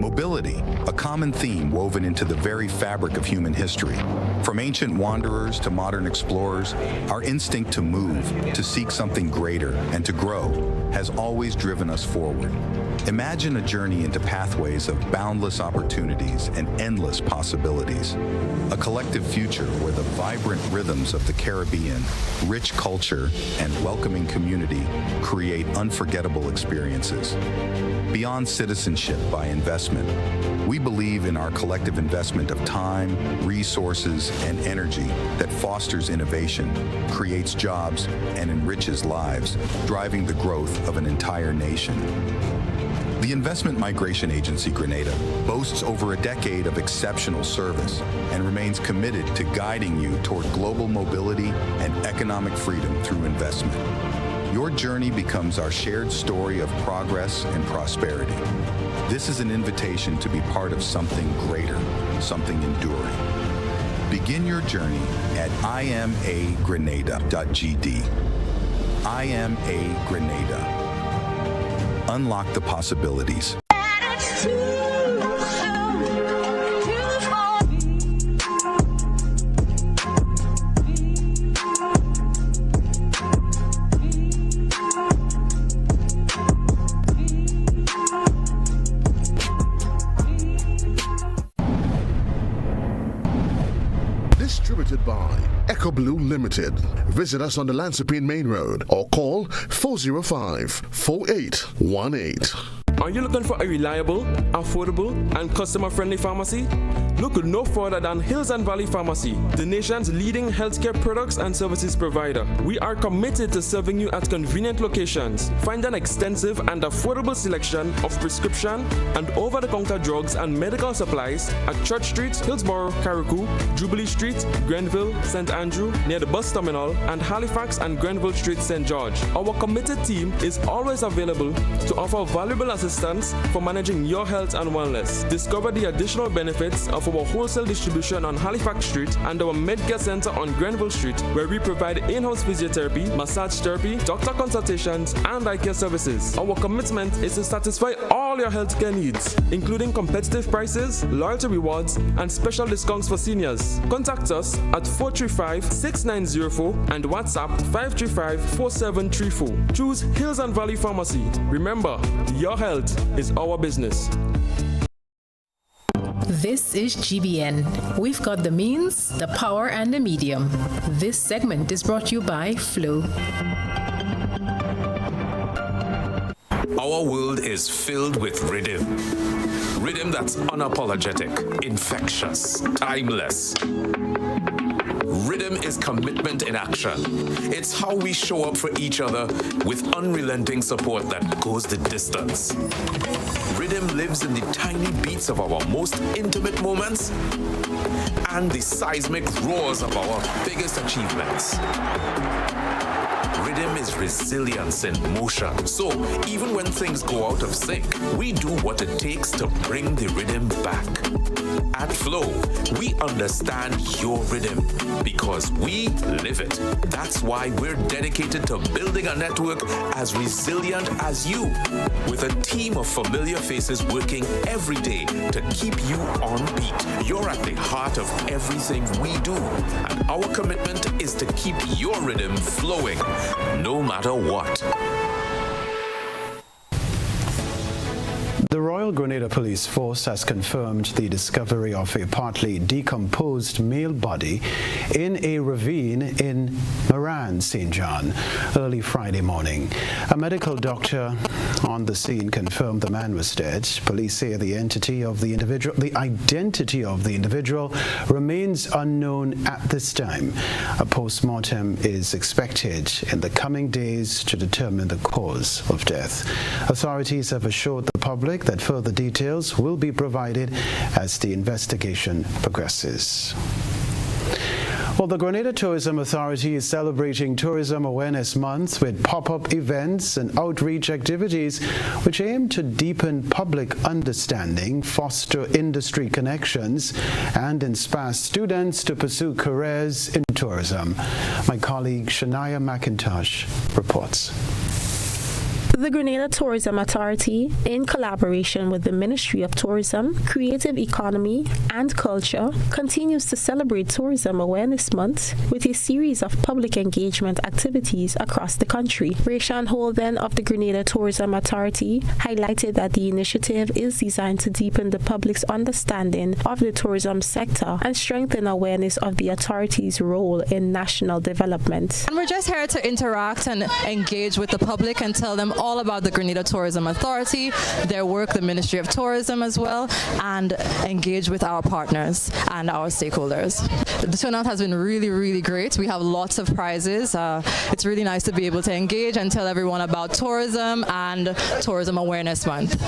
Mobility, a common theme woven into the very fabric of human history. From ancient wanderers to modern explorers, our instinct to move, to seek something greater, and to grow has always driven us forward. Imagine a journey into pathways of boundless opportunities and endless possibilities. A collective future where the vibrant rhythms of the Caribbean, rich culture, and welcoming community create unforgettable experiences. Beyond citizenship by investment, we believe in our collective investment of time, resources, and energy that fosters innovation, creates jobs, and enriches lives, driving the growth of an entire nation. The Investment Migration Agency Grenada boasts over a decade of exceptional service and remains committed to guiding you toward global mobility and economic freedom through investment. Your journey becomes our shared story of progress and prosperity. This is an invitation to be part of something greater, something enduring. Begin your journey at imagrenada.gd. IMA Grenada. Unlock the possibilities. Distributed by Echo Blue Limited. Visit us on the Lansopine Main Road or call 405-4818. Are you looking for a reliable, affordable, and customer-friendly pharmacy? Look no further than Hills and Valley Pharmacy, the nation's leading healthcare products and services provider. We are committed to serving you at convenient locations. Find an extensive and affordable selection of prescription and over-the-counter drugs and medical supplies at Church Street, Hillsborough, Carriacou, Jubilee Street, Grenville, St. Andrew, near the bus terminal, and Halifax and Grenville Street, St. George. Our committed team is always available to offer valuable assistance for managing your health and wellness. Discover the additional benefits of our wholesale distribution on Halifax Street and our Medcare Center on Grenville Street, where we provide in-house physiotherapy, massage therapy, doctor consultations, and eye care services. Our commitment is to satisfy all your healthcare needs, including competitive prices, loyalty rewards, and special discounts for seniors. Contact us at 435-6904 and WhatsApp 535-4734. Choose Hills and Valley Pharmacy. Remember, your health is our business. This is GBN. We've got the means, the power, and the medium. This segment is brought to you by Flow. Our world is filled with rhythm. Rhythm that's unapologetic, infectious, timeless. Rhythm is commitment in action. It's how we show up for each other with unrelenting support that goes the distance. Rhythm lives in the tiny beats of our most intimate moments and the seismic roars of our biggest achievements. Rhythm is resilience in motion. So even when things go out of sync, we do what it takes to bring the rhythm back. At Flow, we understand your rhythm because we live it. That's why we're dedicated to building a network as resilient as you, with a team of familiar faces working every day to keep you on beat. You're at the heart of everything we do, and our commitment is to keep your rhythm flowing, no matter what. The Royal Grenada Police Force has confirmed the discovery of a partly decomposed male body in a ravine in Moran, St. John, early Friday morning. A medical doctor on the scene confirmed the man was dead. Police say the identity of the individual remains unknown at this time. A post-mortem is expected in the coming days to determine the cause of death. Authorities have assured the public that further details will be provided as the investigation progresses. Well, the Grenada Tourism Authority is celebrating Tourism Awareness Month with pop-up events and outreach activities which aim to deepen public understanding, foster industry connections, and inspire students to pursue careers in tourism. My colleague Shania McIntosh reports. The Grenada Tourism Authority, in collaboration with the Ministry of Tourism, Creative Economy and Culture, continues to celebrate Tourism Awareness Month with a series of public engagement activities across the country. Rayshawn Holden of the Grenada Tourism Authority highlighted that the initiative is designed to deepen the public's understanding of the tourism sector and strengthen awareness of the authority's role in national development. And we're just here to interact and engage with the public and tell them all about the Grenada Tourism Authority, their work, the Ministry of Tourism as well, and engage with our partners and our stakeholders. The turnout has been really, really great. We have lots of prizes. It's really nice to be able to engage and tell everyone about tourism and Tourism Awareness Month.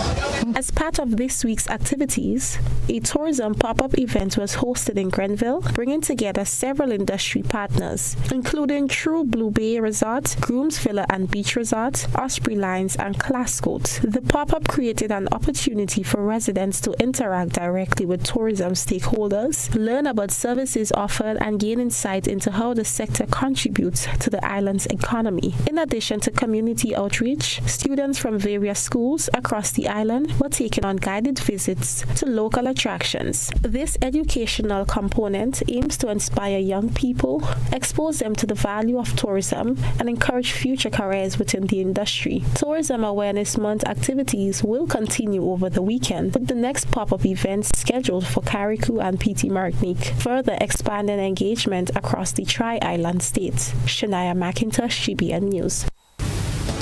As part of this week's activities, a tourism pop-up event was hosted in Grenville, bringing together several industry partners, including True Blue Bay Resort, Grooms Villa and Beach Resort, Osprey Lines, and Classcoat. The pop-up created an opportunity for residents to interact directly with tourism stakeholders, learn about services offered, and gain insight into how the sector contributes to the island's economy. In addition to community outreach, students from various schools across the island were taken on guided visits to local attractions. This educational component aims to inspire young people, expose them to the value of tourism, and encourage future careers within the industry. Tourism Awareness Month activities will continue over the weekend, with the next pop-up events scheduled for Carriacou and PT Martinique, further expanding engagement across the Tri-Island states. Shania McIntosh, GBN News.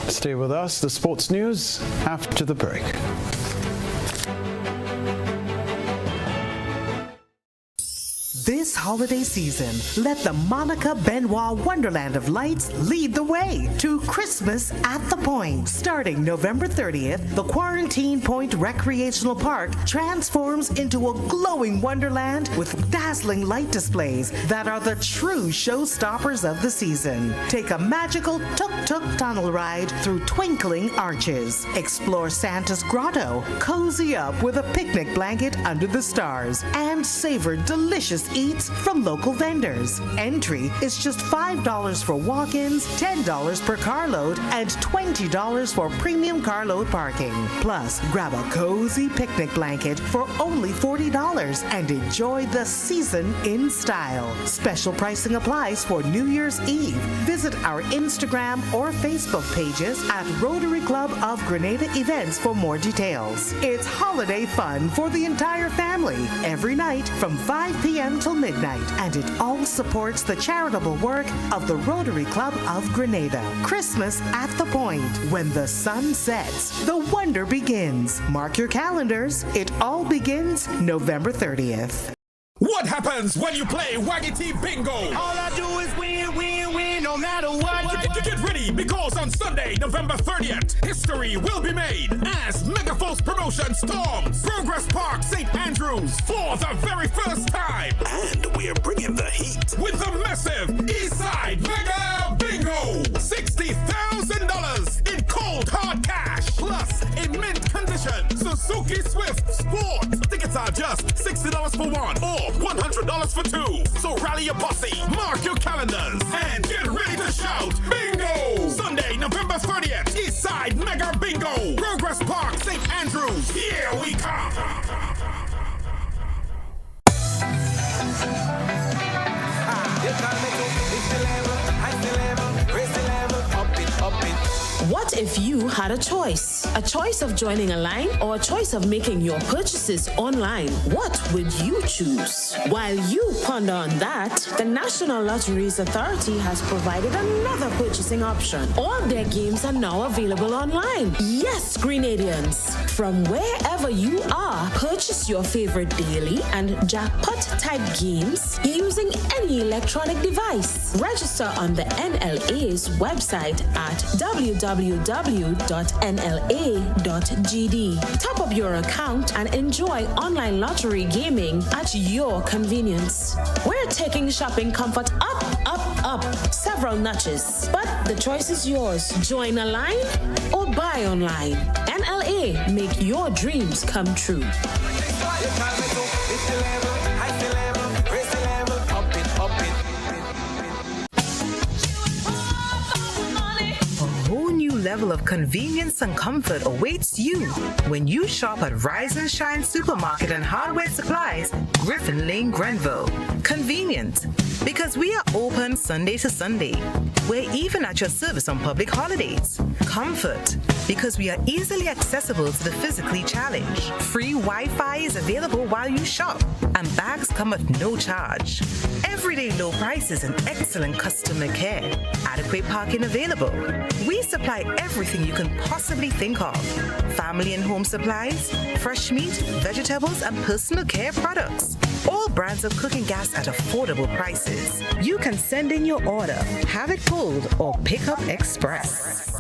Stay with us. The sports news after the break. This holiday season, let the Monica Benoit Wonderland of Lights lead the way to Christmas at the Point. Starting November 30th, the Quarantine Point Recreational Park transforms into a glowing wonderland with dazzling light displays that are the true showstoppers of the season. Take a magical tuk-tuk tunnel ride through twinkling arches. Explore Santa's grotto, cozy up with a picnic blanket under the stars, and savor delicious eats from local vendors. Entry is just $5 for walk-ins, $10 per carload, and $20 for premium carload parking. Plus, grab a cozy picnic blanket for only $40 and enjoy the season in style. Special pricing applies for New Year's Eve. Visit our Instagram or Facebook pages at Rotary Club of Grenada Events for more details. It's holiday fun for the entire family every night from 5 p.m. till midnight, and it all supports the charitable work of the Rotary Club of Grenada. Christmas at the Point. When the sun sets, the wonder begins. Mark your calendars. It all begins November 30th. What happens when you play Waggity Bingo? All I do is win, win, win, no matter what. Get ready, because on Sunday, November 30th, history will be made as Megaforce Promotion storms Progress Park, St. Andrews for the very first time. And we're bringing the heat with the massive Eastside Mega Bingo. $60,000 in cold hard cash, plus in mint condition Suzuki Swift Sport. Tickets are just $60 for one or $100 for two. So rally your posse, mark your calendars, and get ready to shout bingo! Sunday, November 30th, Eastside Mega Bingo, Progress Park, St. Andrews. Here we come. What if you had a choice? A choice of joining a line or a choice of making your purchases online? What would you choose? While you ponder on that, the National Lotteries Authority has provided another purchasing option. All their games are now available online. Yes, Grenadians. From wherever you are, purchase your favorite daily and jackpot type games using any electronic device. Register on the NLA's website at www.nla.gd. Top up your account and enjoy online lottery gaming at your convenience. We're taking shopping comfort up, up, up several notches. But the choice is yours. Join a line or buy online. NLA, make your dreams come true. Level of convenience and comfort awaits you when you shop at Rise and Shine Supermarket and Hardware Supplies, Griffin Lane, Grenville. Convenient, because we are open Sunday to Sunday. We're even at your service on public holidays. Comfort, because we are easily accessible to the physically challenged. Free Wi-Fi is available while you shop, and bags come at no charge. Everyday low prices and excellent customer care. Adequate parking available. We supply everything you can possibly think of. Family and home supplies, fresh meat, vegetables, and personal care products. All brands of cooking gas at affordable prices. You can send in your order, have it pulled, or pick up express.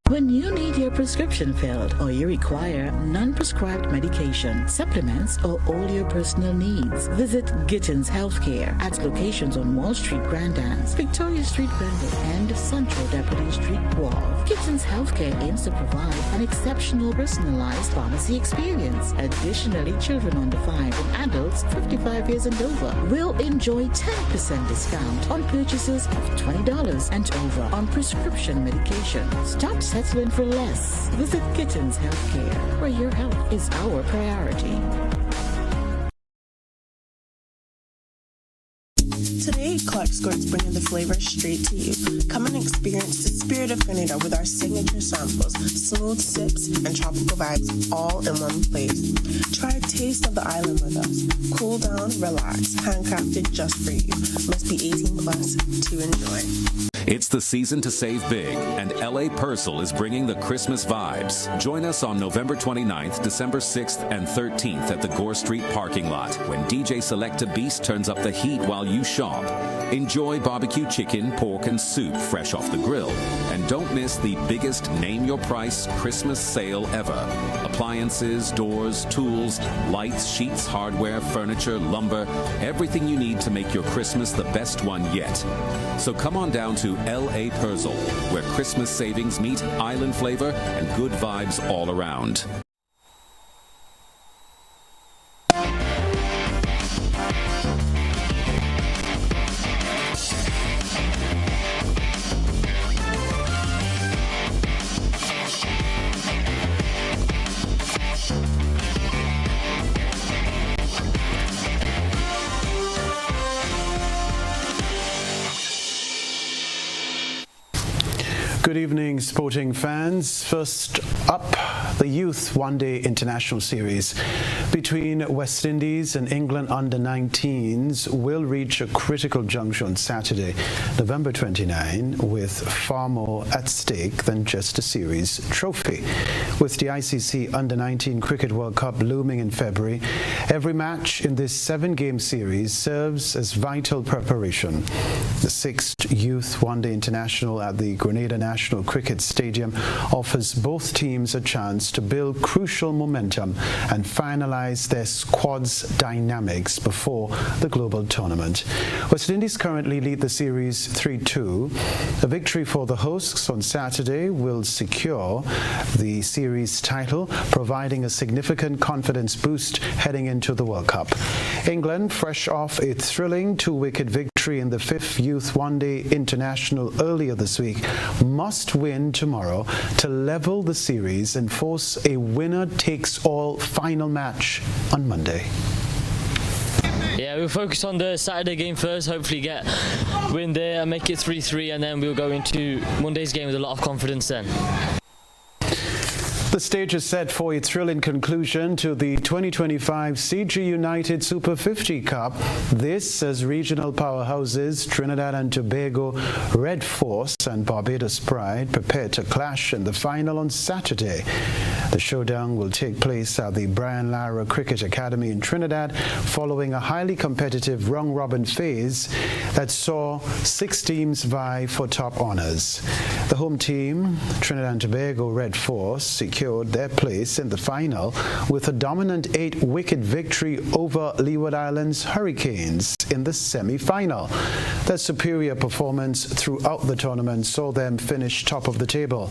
When you need your prescription filled or you require non-prescribed medication, supplements, or all your personal needs, visit Gittins Healthcare at locations on Wall Street, Grandans, Victoria Street, Grenville, and Central Deputy Street, Wharf. Gittins Healthcare aims to provide an exceptional personalized pharmacy experience. Additionally, children under 5 and adults 55 years and over will enjoy 10% discount on purchases of $20 and over on prescription medication. Stop settling for less. Visit Gittins Healthcare, where your health is our priority. Today, Clark Squirt's bringing the flavor straight to you. Come and experience the spirit of Grenada with our signature samples, smooth sips, and tropical vibes all in one place. Try a taste of the island with us. Cool down, relax, handcrafted just for you. Must be 18 plus to enjoy. It's the season to save big, and LA Purcell is bringing the Christmas vibes. Join us on November 29th, December 6th, and 13th at the Gore Street parking lot when DJ Selecta Beast turns up the heat while you shop. Enjoy barbecue chicken, pork, and soup fresh off the grill. And don't miss the biggest name-your-price Christmas sale ever. Appliances, doors, tools, lights, sheets, hardware, furniture, lumber, everything you need to make your Christmas the best one yet. So come on down to LA Purcell, where Christmas savings meet island flavor and good vibes all around. Good evening, sporting fans. First up, the Youth One Day International Series between West Indies and England under-19s will reach a critical juncture on Saturday, November 29, with far more at stake than just a series trophy. With the ICC Under-19 Cricket World Cup looming in February, every match in this 7-game series serves as vital preparation. The 6th Youth One Day International at the Grenada National Cricket Stadium offers both teams a chance to build crucial momentum and finalize their squad's dynamics before the global tournament. West Indies currently lead the series 3-2. A victory for the hosts on Saturday will secure the series title, providing a significant confidence boost heading into the World Cup. England, fresh off a thrilling 2-wicket victory in the 5th Youth One Day International earlier this week, must win tomorrow to level the series and force a winner-takes-all final match on Monday. Yeah, we'll focus on the Saturday game first, hopefully win there and make it 3-3, and then we'll go into Monday's game with a lot of confidence then. The stage is set for a thrilling conclusion to the 2025 CG United Super 50 Cup. This as regional powerhouses Trinidad and Tobago Red Force and Barbados Pride prepare to clash in the final on Saturday. The showdown will take place at the Brian Lara Cricket Academy in Trinidad following a highly competitive round-robin phase that saw 6 teams vie for top honours. The home team, Trinidad and Tobago Red Force, secured their place in the final with a dominant 8-wicket victory over Leeward Islands Hurricanes in the semi-final. Their superior performance throughout the tournament saw them finish top of the table.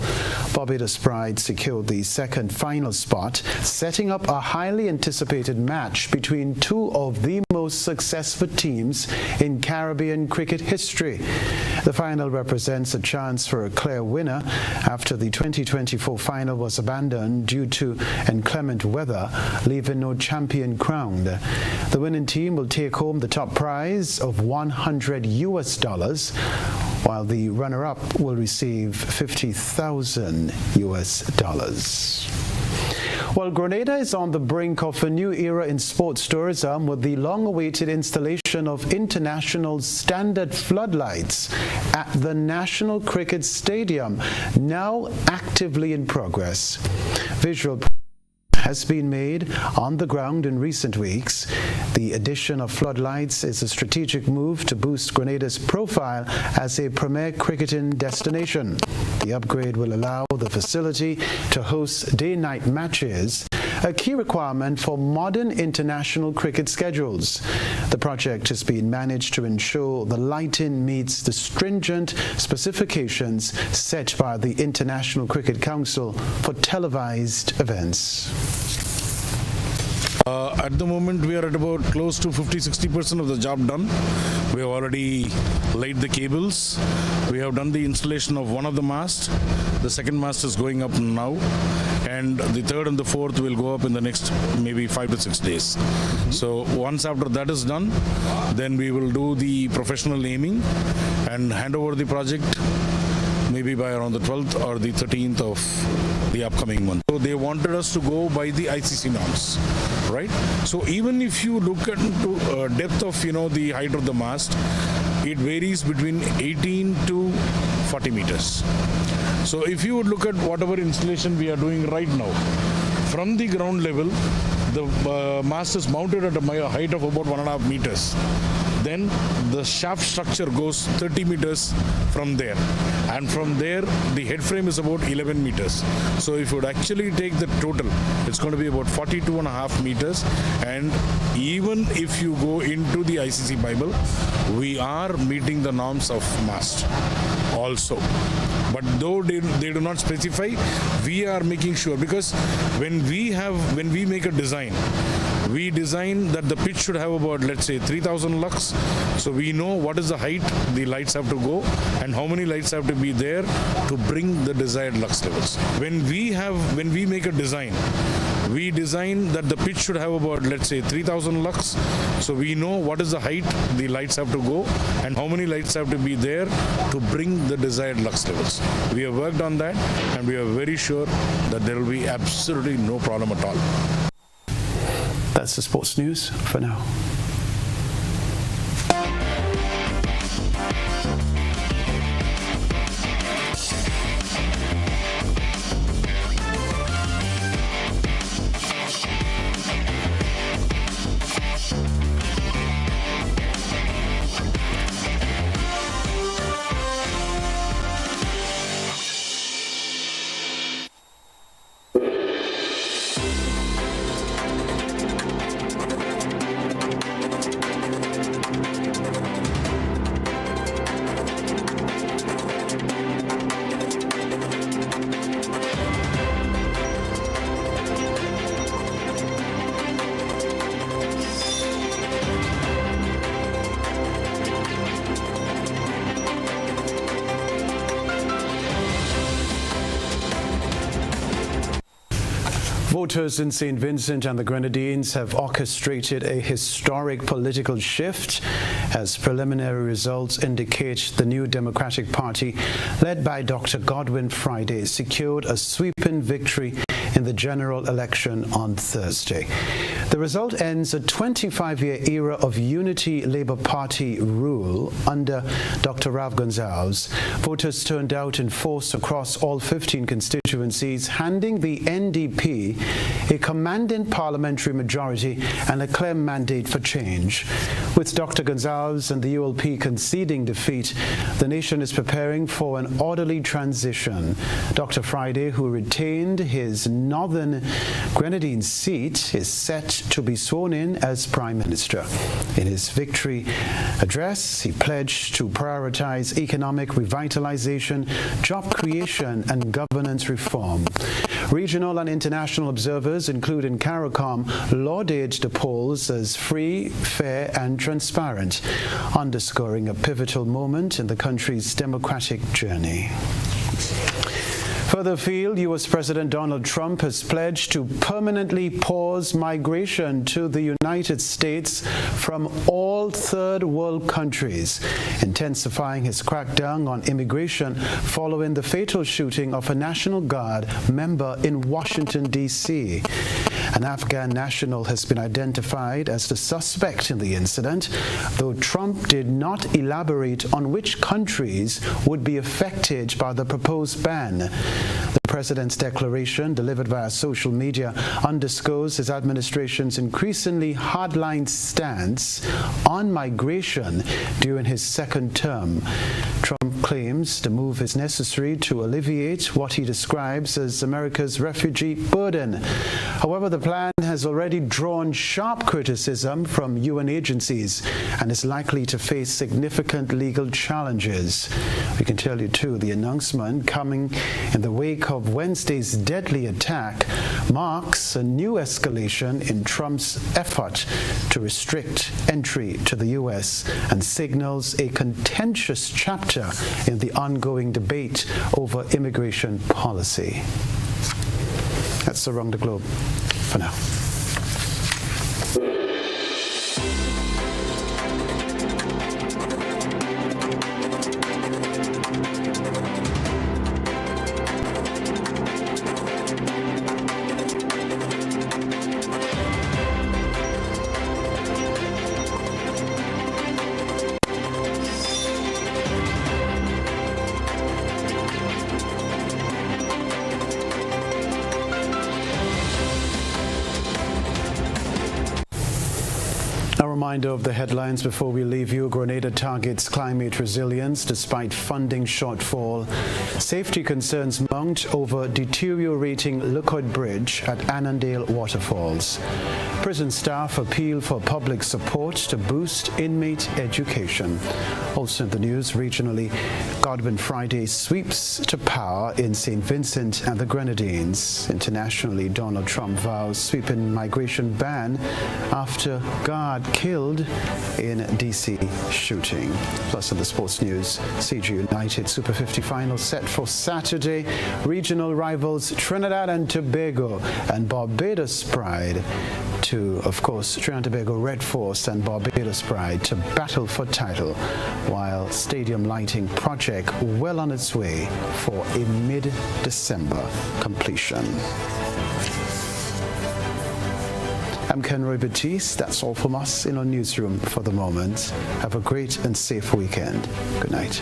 Barbados Pride secured the second final spot, setting up a highly anticipated match between 2 of the most successful teams in Caribbean cricket history. The final represents a chance for a clear winner after the 2024 final was abandoned due to inclement weather, leaving no champion crowned. The winning team will take home the top prize of $100, while the runner-up will receive $50,000. Well, Grenada is on the brink of a new era in sports tourism with the long-awaited installation of international standard floodlights at the National Cricket Stadium, now actively in progress. Visual has been made on the ground in recent weeks. The addition of floodlights is a strategic move to boost Grenada's profile as a premier cricketing destination. The upgrade will allow the facility to host day-night matches, a key requirement for modern international cricket schedules. The project has been managed to ensure the lighting meets the stringent specifications set by the International Cricket Council for televised events. At the moment, we are at about close to 50-60% of the job done. We have already laid the cables. We have done the installation of one of the masts. The second mast is going up now, and the third and the fourth will go up in the next maybe 5 to 6 days. So once after that is done, then we will do the professional aiming and hand over the project maybe by around the 12th or the 13th of the upcoming month. So they wanted us to go by the ICC norms, right? So even if you look at depth of, the height of the mast, it varies between 18 to 40 meters. So if you would look at whatever installation we are doing right now, from the ground level, the mast is mounted at a height of about 1.5 meters. Then the shaft structure goes 30 meters from there. And from there, the head frame is about 11 meters. So if you would actually take the total, it's going to be about 42.5 meters. And even if you go into the ICC Bible, we are meeting the norms of mast also. But though they do not specify, we are making sure, because when we make a design, we design that the pitch should have about, let's say, 3,000 lux. So we know what is the height the lights have to go and how many lights have to be there to bring the desired lux levels. When we make a design, we design that the pitch should have about, let's say, 3,000 lux. So we know what is the height the lights have to go and how many lights have to be there to bring the desired lux levels. We have worked on that and we are very sure that there will be absolutely no problem at all. That's the sports news for now. Voters in St. Vincent and the Grenadines have orchestrated a historic political shift as preliminary results indicate the new Democratic Party, led by Dr. Godwin Friday, secured a sweeping victory in the general election on Thursday. The result ends a 25-year era of unity Labour Party rule under Dr. Rav Gonsalves. Voters turned out in force across all 15 constituencies, handing the NDP a commanding parliamentary majority and a clear mandate for change. With Dr. Gonsalves and the ULP conceding defeat, the nation is preparing for an orderly transition. Dr. Friday, who retained his Northern Grenadines seat, is set to be sworn in as Prime Minister. In his victory address, he pledged to prioritize economic revitalization, job creation, and governance reform. Regional and international observers, including CARICOM, lauded the polls as free, fair, and transparent, underscoring a pivotal moment in the country's democratic journey. Further afield, U.S. President Donald Trump has pledged to permanently pause migration to the United States from all third world countries, intensifying his crackdown on immigration following the fatal shooting of a National Guard member in Washington, D.C. An Afghan national has been identified as the suspect in the incident, though Trump did not elaborate on which countries would be affected by the proposed ban. The president's declaration, delivered via social media, underscores his administration's increasingly hardline stance on migration during his second term. Trump claims the move is necessary to alleviate what he describes as America's refugee burden. However, the plan has already drawn sharp criticism from UN agencies and is likely to face significant legal challenges. We can tell you, too, the announcement coming in the wake of Wednesday's deadly attack marks a new escalation in Trump's effort to restrict entry to the U.S. and signals a contentious chapter in the ongoing debate over immigration policy. That's Around the Globe for now. A reminder of the headlines before we leave you. Grenada targets climate resilience despite funding shortfall. Safety concerns mount over deteriorating Lookout Bridge at Annandale Waterfalls. Prison staff appeal for public support to boost inmate education. Also in the news, regionally, Godwin Friday sweeps to power in St. Vincent and the Grenadines. Internationally, Donald Trump vows sweeping migration ban after guard killed in D.C. shooting. Plus in the sports news, CG United Super 50 final set for Saturday. Regional rivals Trinidad and Tobago and Barbados Pride to, of course, Trinidad and Tobago Red Force and Barbados Pride to battle for title, while stadium lighting project well on its way for a mid-December completion. I'm Kenroy Baptiste. That's all from us in our newsroom for the moment. Have a great and safe weekend. Good night.